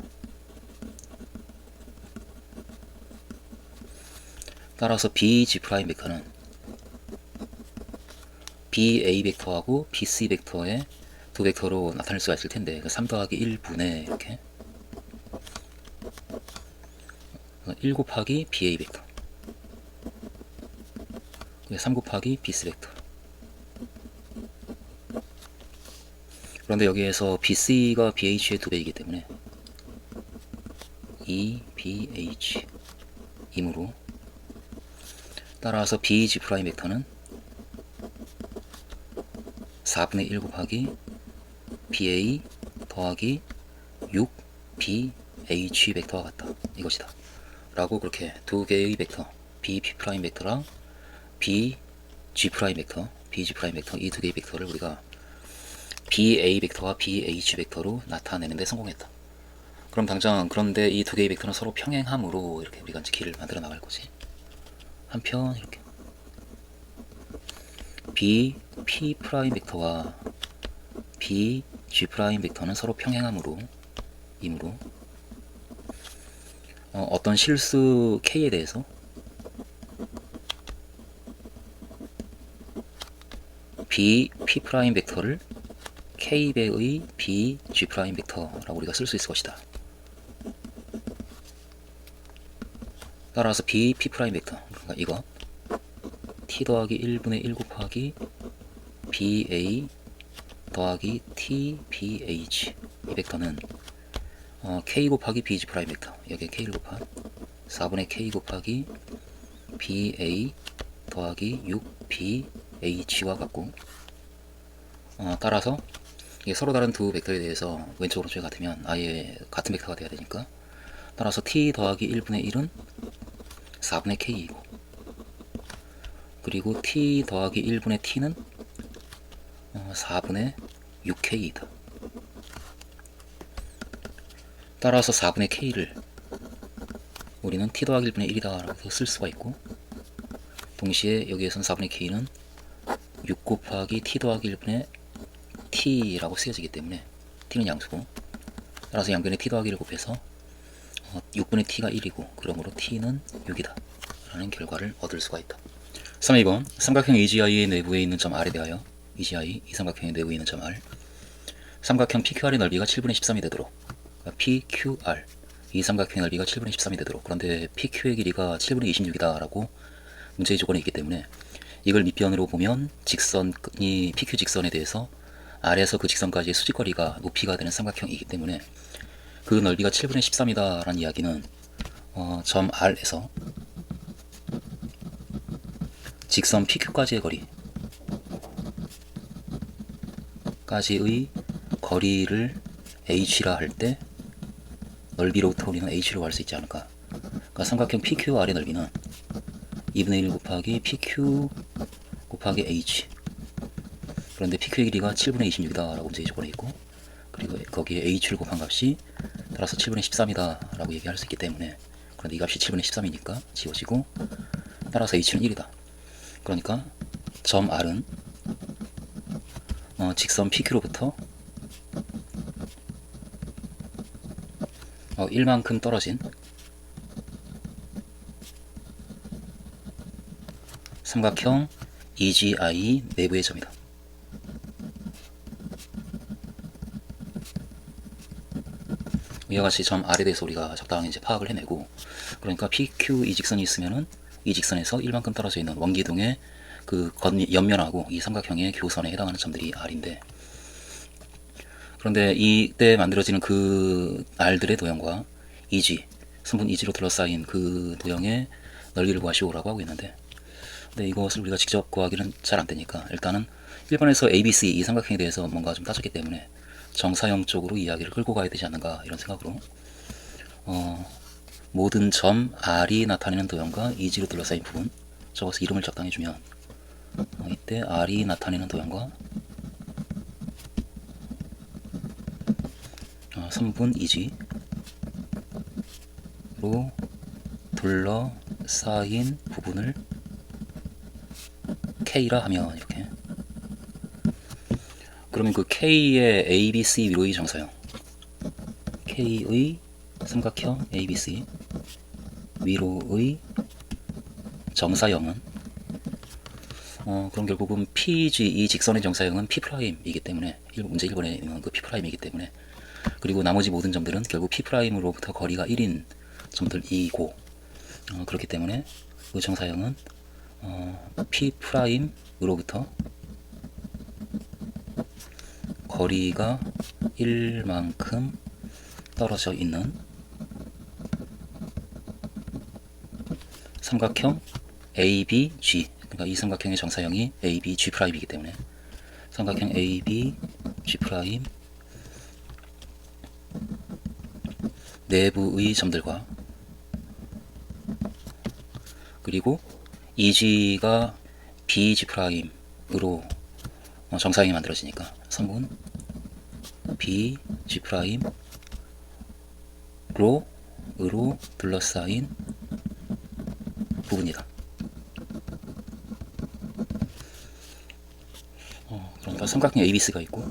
따라서 BG' 벡터는 BA 벡터하고 BC 벡터의 두 벡터로 나타낼 수가 있을 텐데, 3 더하기 1분의 이렇게 1 곱하기 BA 벡터 3 곱하기 BC 벡터. 그런데 여기에서 BC가 BH의 2배이기 때문에 2BH 이므로 따라서 BG' 벡터는 4분의 1 곱하기 BA 더하기 6BH 벡터와 같다. 이것이다. 라고 그렇게 두 개의 벡터 BP' 벡터랑 BG' 벡터 이 두 개의 벡터를 우리가 BA 벡터와 BH 벡터로 나타내는데 성공했다. 그럼 당장 그런데 이 두 개의 벡터는 서로 평행함으로 이렇게 우리가 이제 길을 만들어 나갈 거지. 한편 이렇게 B P 프라임 벡터와 B G 프라임 벡터는 서로 평행함으로 이므로 어떤 실수 K에 대해서 B P 프라임 벡터를 K배의 B G 프라임 벡터라고 우리가 쓸 수 있을 것이다. 따라서 B P 프라임 벡터, 그러니까 이거 T 더하기 1분의 1 곱하기 BA 더하기 T BH 이 벡터는 K 곱하기 BG 프라임 벡터, 여기에 K를 곱한 4분의 K 곱하기 BA 더하기 6BH와 같고, 따라서 이게 서로 다른 두 벡터에 대해서 왼쪽 오른쪽이 같으면 아예 같은 벡터가 돼야 되니까, 따라서 T 더하기 1분의 1은 4분의 K이고, 그리고 T 더하기 1분의 T는 4분의 6K이다. 따라서 4분의 K를 우리는 T 더하기 1분의 1이다 라고 쓸 수가 있고, 동시에 여기에선 4분의 K는 6 곱하기 T 더하기 1분의 T라고 쓰여지기 때문에 T는 양수고, 따라서 양변에 T 더하기를 곱해서 6분의 T가 1이고, 그러므로 T는 6이다 라는 결과를 얻을 수가 있다. 3번 삼각형 AGI의 내부에 있는 점 R에 대하여 AGI 이 삼각형의 내부에 있는 점 R, 삼각형 PQR의 넓이가 7분의 13이 되도록, 그러니까 PQR 이 삼각형의 넓이가 7분의 13이 되도록, 그런데 PQ의 길이가 7분의 26이다 라고 문제의 조건이 있기 때문에 이걸 밑변으로 보면 직선이 PQ 직선에 대해서 R에서 그 직선까지의 수직거리가 높이가 되는 삼각형이기 때문에 그 넓이가 7분의 13이다 라는 이야기는 점 R에서 직선 PQ까지의 거리를 H라 할 때 넓이로부터 우리는 H로 알 수 있지 않을까. 그러니까 삼각형 PQR의 넓이는 2분의 1 곱하기 PQ 곱하기 H, 그런데 PQ의 길이가 7분의 26이다 라고 문제의 조건에 있고, 그리고 거기에 H를 곱한 값이 따라서 7분의 13이다 라고 얘기할 수 있기 때문에, 그런데 이 값이 7분의 13이니까 지워지고, 따라서 H는 1이다. 그러니까 점 R은 직선 PQ로부터 1만큼 떨어진 삼각형 EGI 내부의 점이다. 이와 같이 점 R에 대해서 우리가 적당히 이제 파악을 해내고, 그러니까 PQ 이 직선이 있으면은 이 직선에서 1만큼 떨어져 있는 원기둥의 그 옆면하고 이 삼각형의 교선에 해당하는 점들이 R인데, 그런데 이때 만들어지는 그 R들의 도형과 EG, 선분 EG로 둘러싸인 그 도형의 넓이를 구하시오라고 하고 있는데, 근데 이것을 우리가 직접 구하기는 잘 안되니까 일단은 1번에서 ABC 이 삼각형에 대해서 뭔가 좀 따졌기 때문에 정사형 쪽으로 이야기를 끌고 가야 되지 않는가 이런 생각으로 모든 점 R이 나타내는 도형과 EG로 둘러싸인 부분 적어서 이름을 적당히 주면, 이때 R이 나타내는 도형과 선분 EG로 둘러싸인 부분을 K라 하면, 이렇게 그러면 그 K의 ABC 위로의 정사형, K의 삼각형 ABC 위로의 정사형은 그럼 결국은 PG 이 직선의 정사형은 P'이기 때문에, 문제 1번에 있는 그 P'이기 때문에, 그리고 나머지 모든 점들은 결국 P'으로부터 거리가 1인 점들이고, 그렇기 때문에 그 정사형은 P'으로부터 거리가 1만큼 떨어져 있는 삼각형 ABG, 그러니까 이 삼각형의 정사형이 ABG'이기 때문에 삼각형 ABG' 내부의 점들과, 그리고 EG가 BG'으로 정사형이 만들어지니까 선분 B G 프라임로 으로 둘러싸인 부분이다. 그러니까 삼각형 ABC가 있고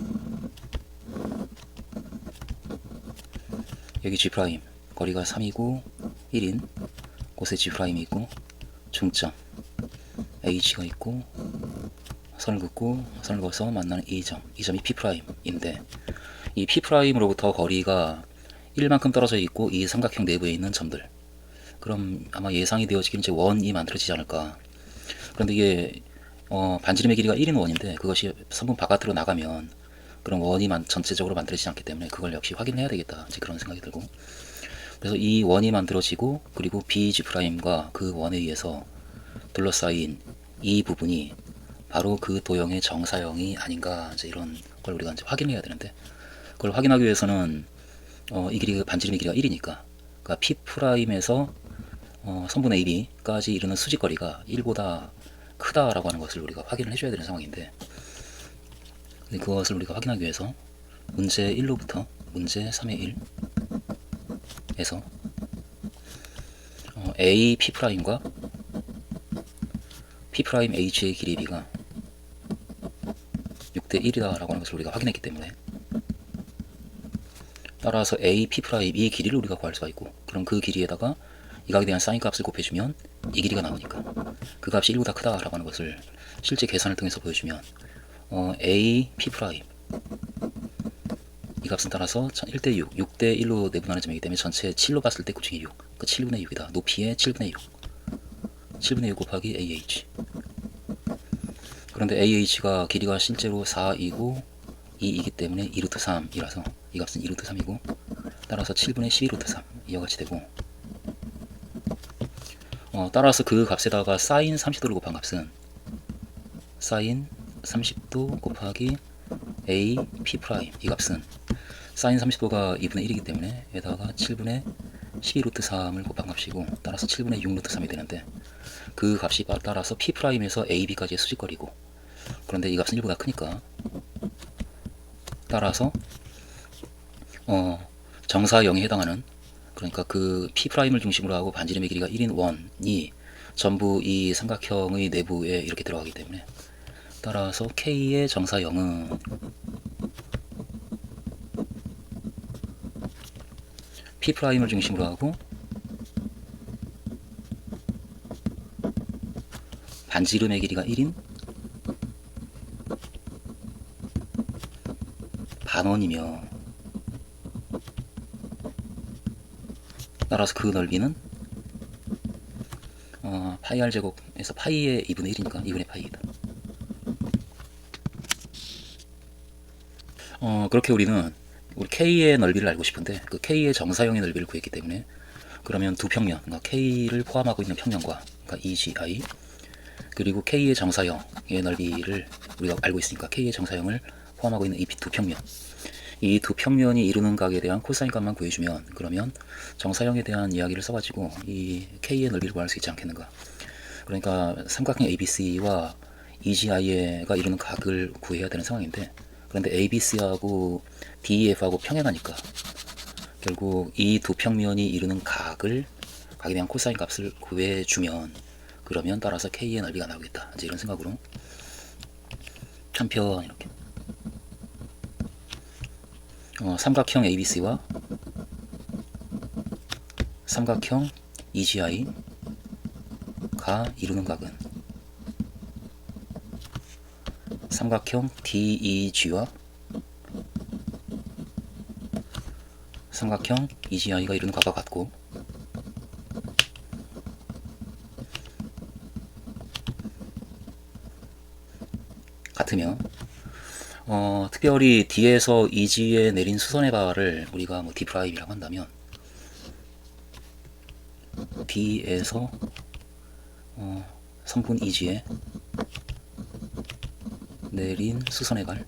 여기 G 프라임 거리가 3이고 1인 곳에 G 프라임이 있고 중점 H가 있고 선을 긋고 선을 그어서 만나는 이 점이 P 프라임인데 이 P 프라임으로부터 거리가 1만큼 떨어져 있고 이 삼각형 내부에 있는 점들, 그럼 아마 예상이 되어지기는 이제 원이 만들어지지 않을까. 그런데 이게 반지름의 길이가 1인 원인데 그것이 선분 바깥으로 나가면 그런 원이 전체적으로 만들어지지 않기 때문에 그걸 역시 확인해야 되겠다, 이제 그런 생각이 들고, 그래서 이 원이 만들어지고 그리고 BG 프라임과 그 원에 의해서 둘러싸인 이 부분이 바로 그 도형의 정사형이 아닌가, 이제 이런 걸 우리가 이제 확인해야 되는데, 그걸 확인하기 위해서는 이 길이 반지름의 길이가 1이니까 그러니까 P 프라임에서 선분 AB까지 이르는 수직거리가 1보다 크다라고 하는 것을 우리가 확인을 해줘야 되는 상황인데, 그것을 우리가 확인하기 위해서 문제 1로부터 문제 3의 1에서 A P 프라임과 P 프라임 H의 길이 B가 6대 1이다라고 하는 것을 우리가 확인했기 때문에, 따라서 A P 프라임 이 길이를 우리가 구할 수가 있고, 그럼 그 길이에다가 이 각에 대한 사인 값을 곱해주면 이 길이가 나오니까 그 값이 1보다 크다라고 하는 것을 실제 계산을 통해서 보여주면 A P 프라임 이 값은 따라서 1대 6, 6대 1로 내분하는 점이기 때문에 전체 7로 봤을 때 곱하기 6, 그 7분의 6이다. 높이의 7분의 6, 7분의 6 곱하기 AH. 그런데 AH가 길이가 실제로 4이고 2이기 때문에 2루트 3이라서 이 값은 2루트 3이고, 따라서 7분의 12루트 3 이와 같이 되고, 따라서 그 값에다가 사인 30도를 곱한 값은 사인 30도 곱하기 A P 프라임 이 값은 사인 30도가 2분의 1이기 때문에 에다가 7분의 12루트 3을 곱한 값이고, 따라서 7분의 6루트 3이 되는데, 그 값이 따라서 P 프라임에서 AB까지의 수직거리고, 그런데 이 값은 1보다 크니까 따라서 정사형에 해당하는, 그러니까 그 P 프라임을 중심으로 하고 반지름의 길이가 1인 원이 전부 이 삼각형의 내부에 이렇게 들어가기 때문에, 따라서 K의 정사형은 P 프라임을 중심으로 하고 반지름의 길이가 1인 반원이며, 따라서 그 넓이는 파이 r 제곱에서 파이의 2분의 1이니까 2분의 파이이다. 그렇게 우리 K의 넓이를 알고 싶은데 그 K의 정사형의 넓이를 구했기 때문에, 그러면 두 평면, 그러니까 K를 포함하고 있는 평면과, 그러니까 EGI, 그리고 K의 정사형의 넓이를 우리가 알고 있으니까 K의 정사형을 포함하고 있는 이 두 평면, 이 두 평면이 이루는 각에 대한 코사인 값만 구해주면, 그러면 정사형에 대한 이야기를 써가지고 이 K의 넓이를 구할 수 있지 않겠는가. 그러니까 삼각형 ABC와 EGI가 이루는 각을 구해야 되는 상황인데, 그런데 ABC하고 DEF하고 평행하니까 결국 이 두 평면이 이루는 각에 대한 코사인 값을 구해주면, 그러면 따라서 K의 넓이가 나오겠다, 이제 이런 생각으로 한편 이렇게 삼각형 ABC와 삼각형 EGI가 이루는 각은 삼각형 DEG와 삼각형 EGI가 이루는 각과 같고, 같으며 특별히 D에서 EG에 내린 수선의 바를 우리가 뭐 D 프라임이라고 한다면, D에서 성분 EG에 내린 수선의 발을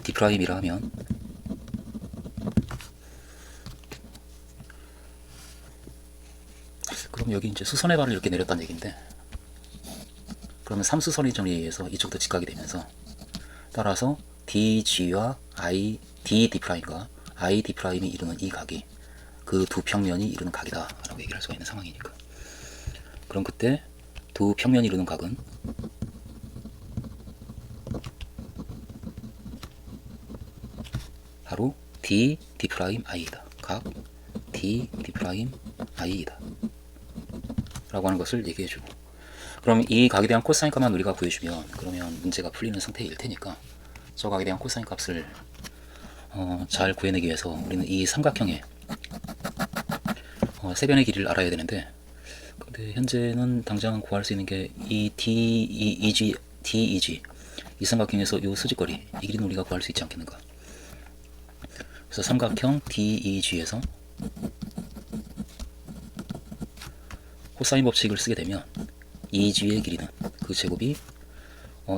D 프라임이라 하면, 그럼 여기 이제 수선의 발을 이렇게 내렸다는 얘기인데, 그러면 3수선의 정리에 의해서 이쪽도 직각이 되면서 따라서 DG와 DD'과 ID'이 이루는 이 각이 그 두 평면이 이루는 각이다 라고 얘기할 수가 있는 상황이니까. 그럼 그때 두 평면이 이루는 각은 바로 DD'I다. 각 DD'I이다 라고 하는 것을 얘기해주고, 그럼 이 각에 대한 코사인 값만 우리가 구해주면 그러면 문제가 풀리는 상태일 테니까 저 각에 대한 코사인 값을 잘 구해내기 위해서 우리는 이 삼각형의 세변의 길이를 알아야 되는데, 근데 현재는 당장 구할 수 있는 게 이 DEG 이 삼각형에서 이 수직거리 이 길이는 우리가 구할 수 있지 않겠는가. 그래서 삼각형 DEG에서 코사인 법칙을 쓰게 되면 EG의 길이는 그 제곱이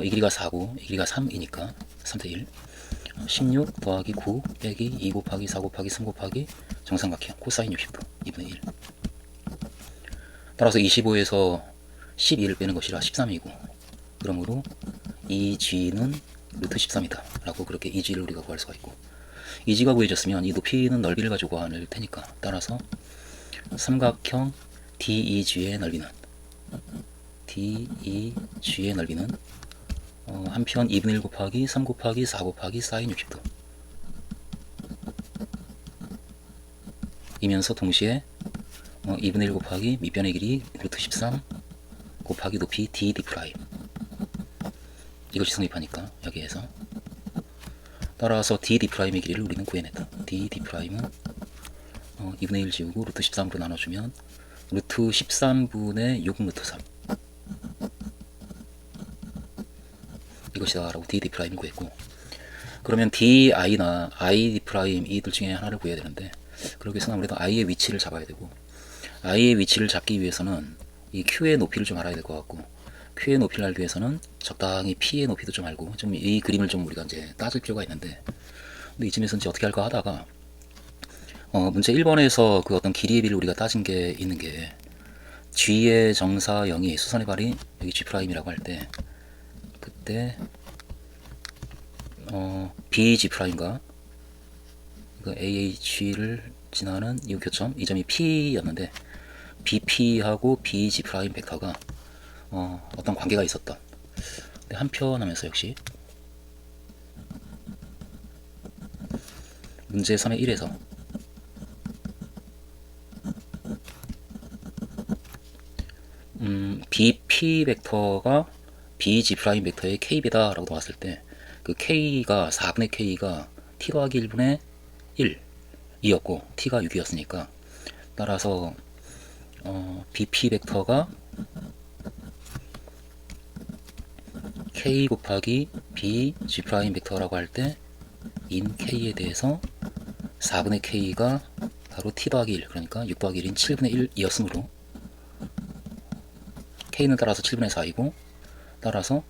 이 길이가 4고 이 길이가 3이니까 3대 1 16 더하기 9 빼기 2 곱하기 4 곱하기 3 곱하기 정삼각형 코사인 60도 2분의 1. 따라서 25에서 12를 빼는 것이라 13이고, 그러므로 EG는 루트 13이다 라고 그렇게 EG를 우리가 구할 수가 있고, EG가 구해졌으면 이 높이는 넓이를 가지고 구할 테니까 따라서 삼각형 DEG의 넓이는 한편 2분의 1 곱하기 3 곱하기 4 곱하기 사인 60도 이면서 동시에 2분의 1 곱하기 밑변의 길이 루트 13 곱하기 높이 DD' 이것이 성립하니까 여기에서 따라서 DD'의 길이를 우리는 구해냈다. DD'은 2분의 1 지우고 루트 13으로 나눠주면 루트 13분의 6 루트 3 이것이다 라고 DD'을 구했고, 그러면 DI나 ID' 이들 중에 하나를 구해야 되는데, 그러기 위해서는 아무래도 I의 위치를 잡아야 되고, I의 위치를 잡기 위해서는 이 Q의 높이를 좀 알아야 될 것 같고, Q의 높이를 알기 위해서는 적당히 P의 높이도 좀 알고, 좀 이 그림을 좀 우리가 이제 따질 필요가 있는데, 근데 이쯤에서 이제 어떻게 할까 하다가 문제 1번에서 그 어떤 길이의 비를 우리가 따진 게 있는 게, G의 정사 0이 수선의 발이 여기 G'이라고 할 때, 그때 BG'과 그 AH를 지나는 이 교점, 이 점이 P였는데 BP하고 BG' 벡터가 어떤 관계가 있었던, 근데 한편 하면서 역시 문제 3의 1에서 BP 벡터가 BG' 벡터의 KB다 라고 나왔을 때, 그 K가 4분의 K가 T 더하기 1분의 1 이었고 T가 6이었으니까, 따라서 BP 벡터가 K 곱하기 BG' 벡터라고 할 때 인 K에 대해서 4분의 K가 바로 T 더하기 1, 그러니까 6 더하기 1인 7분의 1이었으므로 K는 따라서 7분의 4이고, 따라서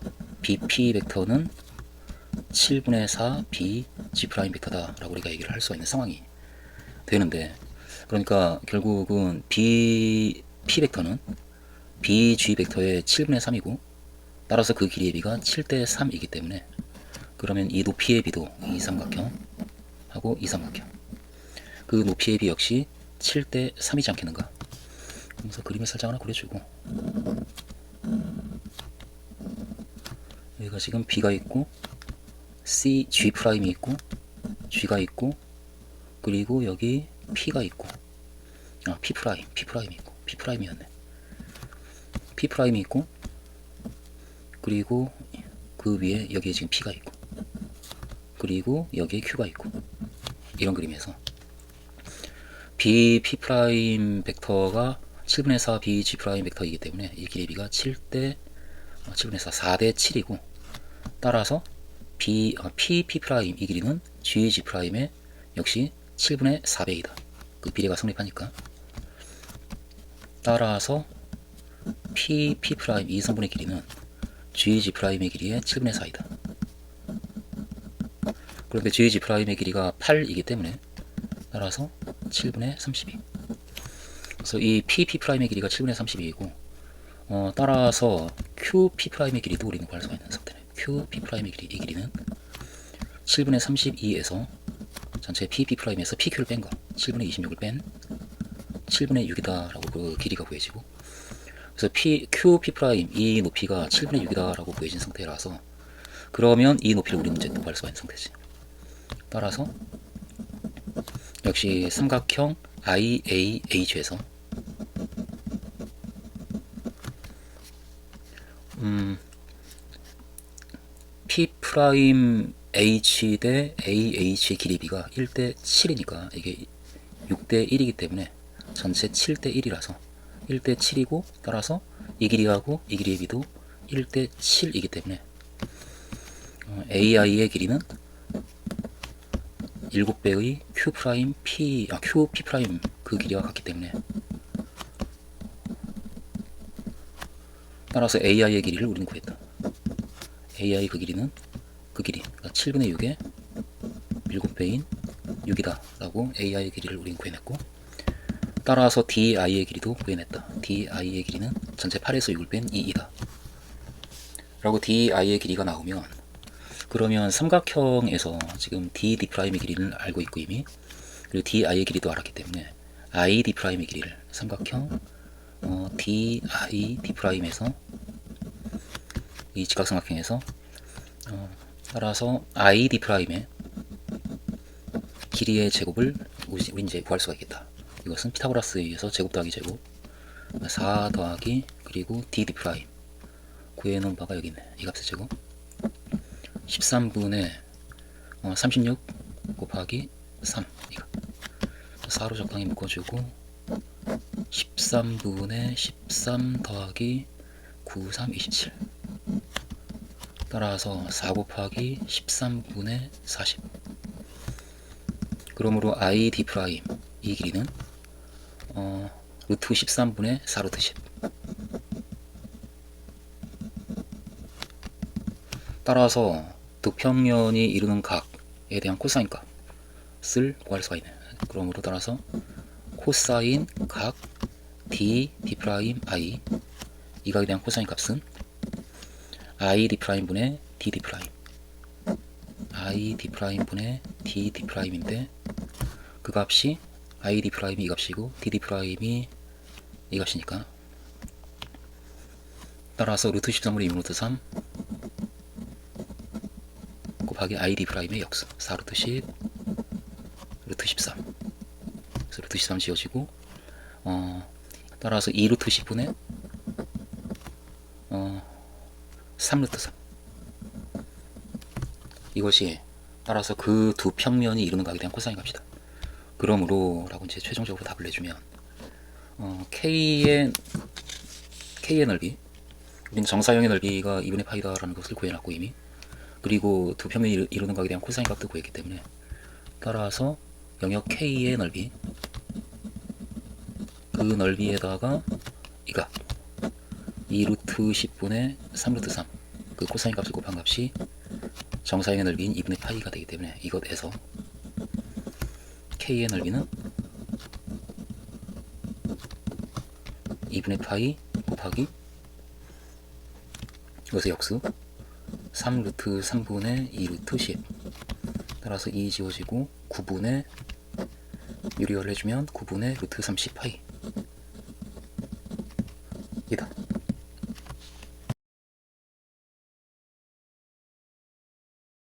BP 벡터는 7분의 4 BG' 벡터다 라고 우리가 얘기를 할 수가 있는 상황이 되는데, 그러니까 결국은 P 벡터는 BG 벡터의 7분의 3이고, 따라서 그 길이의 비가 7대 3이기 때문에, 그러면 이 높이의 비도 이 삼각형하고 이 삼각형 그 높이의 비 역시 7대 3이지 않겠는가. 그래서 그림을 살짝 하나 그려주고, 여기가 지금 B가 있고 C, G'이 있고 G가 있고, 그리고 여기 P가 있고, P'이 있고, P'이었네. P'이 있고, 그리고 그 위에 여기에 지금 P가 있고, 그리고 여기에 Q가 있고, 이런 그림에서 B, P' 벡터가 7분의 4 BG' 벡터이기 때문에 이 길이의 비가 7분의 4, 4대 7이고, 따라서 P, P' 이 길이는 GG'의 역시 7분의 4배이다. 그 비례가 성립하니까, 따라서 P' 이 성분의 길이는 GG'의 길이의 7분의 4이다. 그런데 GG'의 길이가 8이기 때문에 따라서 7분의 32. 그래서 이 P'의 길이가 7분의 32이고, 따라서 QP'의 길이도 우리는 구할 수가 있는 상태네. QP'의 길이, 이 길이는 7분의 32에서 전체 P'에서 PQ를 뺀 거, 7분의 26을 뺀 7분의 6이다 라고 그 길이가 구해지고, 그래서 QP' 이 높이가 7분의 6이다 라고 구해진 상태라서, 그러면 이 높이를 우리는 이제 구할 수가 있는 상태지. 따라서 역시 삼각형 IAH에서 P'H 대 AH의 길이비가 1대 7이니까 이게 6대 1이기 때문에 전체 7대 1이라서 1대 7이고, 따라서 이 길이하고 이 길이의 비도 1대 7이기 때문에 AI의 길이는 7배의 QP' 그 길이와 같기 때문에, 따라서 AI의 길이를 우리는 구했다. AI 그 길이는 그 길이, 그러니까 7분의 6의 7배인 6이다 라고 AI의 길이를 우리는 구해냈고, 따라서 DI의 길이도 구해냈다. DI의 길이는 전체 8에서 6을 뺀 2이다 라고 DI의 길이가 나오면, 그러면 삼각형에서 지금 DD'의 길이를 알고 있고 이미, 그리고 DI의 길이도 알았기 때문에 ID'의 길이를 삼각형 DID'에서 이 직각삼각형에서 따라서 ID'의 길이의 제곱을 우리 이제 구할 수가 있겠다. 이것은 피타고라스에 의해서 제곱 더하기 제곱 4 더하기 그리고 DD' 구해놓은 바가 여기 있네. 이 값의 제곱 13분의 36 곱하기 3, 이거 4로 적당히 묶어주고 13분의 13 더하기 9, 3, 27, 따라서 4 곱하기 13분의 40. 그러므로 ID' 이 길이는 루트 13분의 4 루트 10. 따라서 두 평면이 이루는 각에 대한 코사인 값을 구할 수가 있네. 그러므로 따라서 코사인 각 DD'I, 이 각에 대한 코사인 값은 ID' 분의 DD', ID' 분의 DD'인데, 그 값이 ID' 이 값이고 DD'이 이 값이니까, 따라서 루트 13분의 6 루트 3 곱하기 ID'의 역수 4 루트 10 루트 13, 그래서 루트 13 지워지고, 따라서 2 루트 10분의 3 루트 3. 이것이 따라서 그 두 평면이 이루는 각에 대한 코사인 값이다. 그러므로 라고 이제 최종적으로 답을 내주면 K의 넓이, 우리는 정사형의 넓이가 2분의 파이다라는 것을 구해놨고 이미, 그리고 두 평면이 이루는 각에 대한 코사인 값도 구했기 때문에, 따라서 영역 K의 넓이, 그 넓이에다가 이 값 2 루트 10분의 3 루트 3, 그 코사인 값을 곱한 값이 정사형의 넓이인 2분의 파이가 되기 때문에, 이것에서 K의 넓이는 2분의 파이 곱하기 이것의 역수 3 루트 3분의 2 루트 10, 따라서 2 지워지고 9분의 유리화를 해주면 9분의 루트 30 파이 이다.